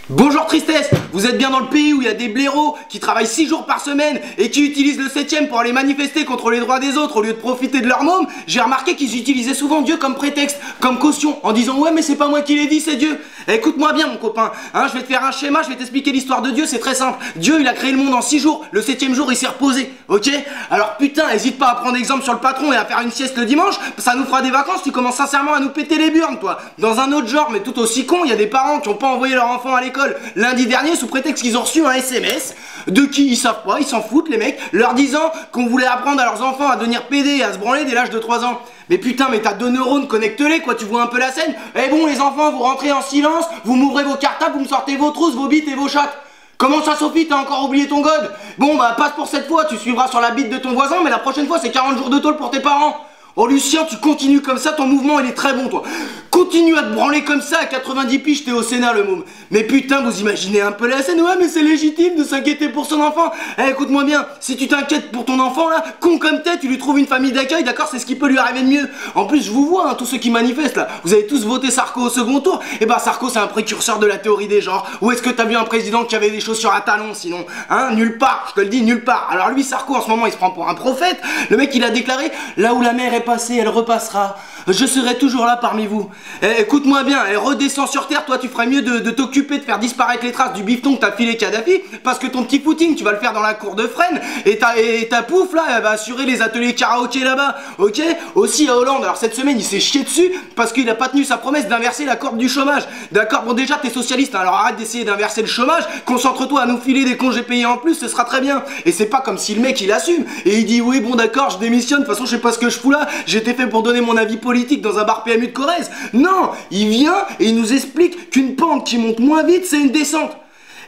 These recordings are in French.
Bonjour tristesse, vous êtes bien dans le pays où il y a des blaireaux qui travaillent 6 jours par semaine et qui utilisent le 7e pour aller manifester contre les droits des autres au lieu de profiter de leur môme. J'ai remarqué qu'ils utilisaient souvent Dieu comme prétexte, comme caution, en disant ouais mais c'est pas moi qui l'ai dit, c'est Dieu. Écoute-moi bien mon copain, hein, je vais te faire un schéma, je vais t'expliquer l'histoire de Dieu, c'est très simple. Dieu il a créé le monde en 6 jours, le 7e jour il s'est reposé, ok? Alors putain, hésite pas à prendre exemple sur le patron et à faire une sieste le dimanche, ça nous fera des vacances, tu commences sincèrement à nous péter les burnes toi. Dans un autre genre, mais tout aussi con, il y a des parents qui ont pas envoyé leur enfant à l'école lundi dernier sous prétexte qu'ils ont reçu un SMS de qui ils savent pas, ils s'en foutent les mecs, leur disant qu'on voulait apprendre à leurs enfants à devenir PD et à se branler dès l'âge de 3 ans. Mais putain, mais t'as 2 neurones, connecte-les quoi, tu vois un peu la scène. Eh bon les enfants, vous rentrez en silence, vous m'ouvrez vos cartables, vous me sortez vos trousses, vos bites et vos chattes. Comment ça Sophie, t'as encore oublié ton god? Bon bah passe pour cette fois, tu suivras sur la bite de ton voisin, mais la prochaine fois c'est 40 jours de tôle pour tes parents. Oh Lucien, tu continues comme ça, ton mouvement il est très bon toi. Continue à te branler comme ça, à 90 piges t'es au Sénat le môme. Mais putain, vous imaginez un peu la scène, ouais mais c'est légitime de s'inquiéter pour son enfant. Eh écoute-moi bien, si tu t'inquiètes pour ton enfant là, con comme t'es, tu lui trouves une famille d'accueil, d'accord, c'est ce qui peut lui arriver de mieux. En plus je vous vois, hein, tous ceux qui manifestent là, vous avez tous voté Sarko au second tour. Et bah Sarko c'est un précurseur de la théorie des genres. Où est-ce que t'as vu un président qui avait des chaussures à talons sinon? Hein, nulle part, je te le dis, nulle part. Alors lui Sarko en ce moment il se prend pour un prophète. Le mec il a déclaré, là où la mer est passée, elle repassera. Je serai toujours là parmi vous. Eh, écoute-moi bien, redescends sur terre, toi tu ferais mieux de t'occuper de faire disparaître les traces du bifton que t'as filé Kadhafi, parce que ton petit footing tu vas le faire dans la cour de Fresnes, et ta pouf là elle va assurer les ateliers karaoké là-bas, ok? Aussi à Hollande, alors cette semaine il s'est chié dessus parce qu'il a pas tenu sa promesse d'inverser la courbe du chômage, d'accord? Bon déjà t'es socialiste, hein, alors arrête d'essayer d'inverser le chômage, concentre-toi à nous filer des congés payés en plus, ce sera très bien. Et c'est pas comme si le mec il assume, et il dit oui bon d'accord je démissionne, de toute façon je sais pas ce que je fous là, j'étais fait pour donner mon avis politique dans un bar PMU de Corrèze. Non, il vient et il nous explique qu'une pente qui monte moins vite, c'est une descente.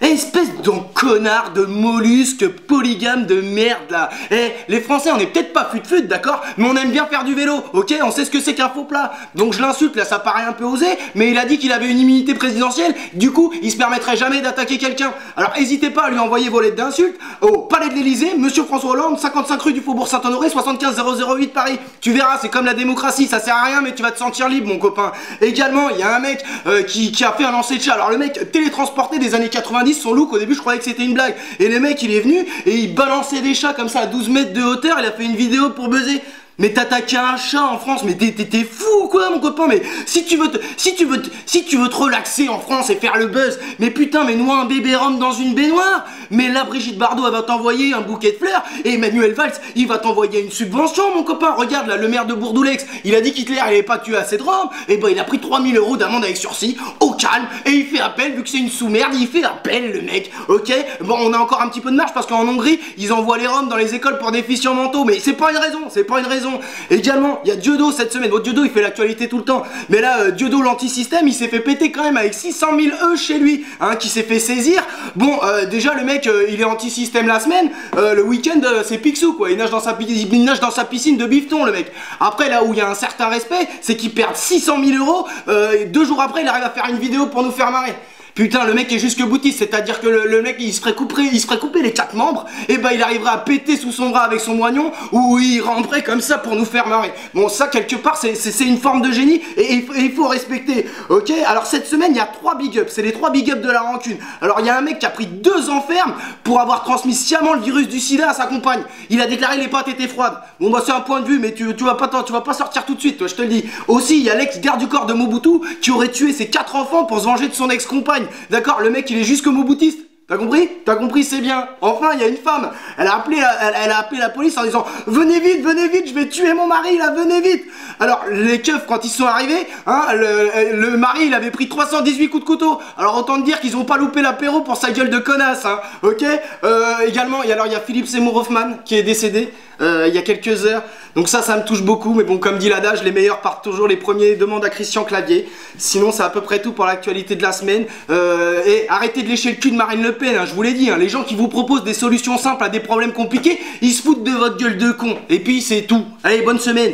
Espèce de connard de mollusque polygame de merde là. Eh, les Français on est peut-être pas fut-fut d'accord, mais on aime bien faire du vélo, ok? On sait ce que c'est qu'un faux plat. Donc je l'insulte là, ça paraît un peu osé, mais il a dit qu'il avait une immunité présidentielle, du coup il se permettrait jamais d'attaquer quelqu'un. Alors n'hésitez pas à lui envoyer vos lettres d'insultes au Palais de l'Elysée, Monsieur François Hollande, 55 rue du Faubourg Saint-Honoré, 75 008 Paris. Tu verras, c'est comme la démocratie, ça sert à rien mais tu vas te sentir libre mon copain. Également, il y a un mec qui a fait un lancer de chat. Alors le mec télétransporté des années 90, son look au début je croyais que c'était une blague. Et le mec il est venu et il balançait des chats comme ça à 12 mètres de hauteur, il a fait une vidéo pour buzzer. Mais t'attaquais un chat en France, mais t'es fou quoi mon copain, mais si tu veux te relaxer en France et faire le buzz, mais putain mais noie un bébé rhum dans une baignoire, mais là Brigitte Bardot elle va t'envoyer un bouquet de fleurs et Emmanuel Valls il va t'envoyer une subvention mon copain. Regarde là le maire de Bourdoulex, il a dit qu'Hitler il avait pas tué assez de Roms, et ben il a pris 3000 € d'amende avec sursis, au calme, et il fait appel vu que c'est une sous-merde, il fait appel le mec, ok? Bon on a encore un petit peu de marge parce qu'en Hongrie ils envoient les Roms dans les écoles pour déficients mentaux, mais c'est pas une raison. Également, il y a Dieudo cette semaine. Bon, Dieudo il fait l'actualité tout le temps, mais là, Dieudo l'anti-système, il s'est fait péter quand même avec 600 000 E chez lui, hein, qui s'est fait saisir. Bon, déjà le mec, il est anti-système la semaine, le week-end, c'est Picsou quoi. Il nage dans sa piscine de bifton le mec. Après, là où il y a un certain respect, c'est qu'il perd 600 000 €. Et 2 jours après, il arrive à faire une vidéo pour nous faire marrer. Putain, le mec est jusque boutiste, c'est-à-dire que le mec il se ferait couper les 4 membres, et ben il arriverait à péter sous son bras avec son moignon, ou il rentrerait comme ça pour nous faire marrer. Bon, ça quelque part c'est une forme de génie, et il faut respecter, ok? Alors cette semaine il y a 3 big ups, c'est les 3 big ups de la rancune. Alors il y a un mec qui a pris 2 ans ferme pour avoir transmis sciemment le virus du sida à sa compagne. Il a déclaré les pâtes étaient froides. Bon bah c'est un point de vue, mais tu vas pas sortir tout de suite, toi, je te le dis. Aussi il y a l'ex-garde du corps de Mobutu qui aurait tué ses 4 enfants pour se venger de son ex-compagne. D'accord, le mec il est jusque moboutiste. T'as compris? T'as compris, c'est bien. Enfin, il y a une femme. Elle a appelé la police en disant venez vite, je vais tuer mon mari là, venez vite. Alors, les keufs, quand ils sont arrivés, hein, le mari il avait pris 318 coups de couteau. Alors, autant te dire qu'ils ont pas loupé l'apéro pour sa gueule de connasse, hein. Ok? Également, il y a Philippe Seymour Hoffman qui est décédé il y a quelques heures. Donc ça me touche beaucoup, mais bon, comme dit l'adage, les meilleurs partent toujours les premiers, demande à Christian Clavier. Sinon, c'est à peu près tout pour l'actualité de la semaine. Et arrêtez de lécher le cul de Marine Le Pen, hein, je vous l'ai dit, hein, les gens qui vous proposent des solutions simples à des problèmes compliqués, ils se foutent de votre gueule de con. Et puis, c'est tout. Allez, bonne semaine.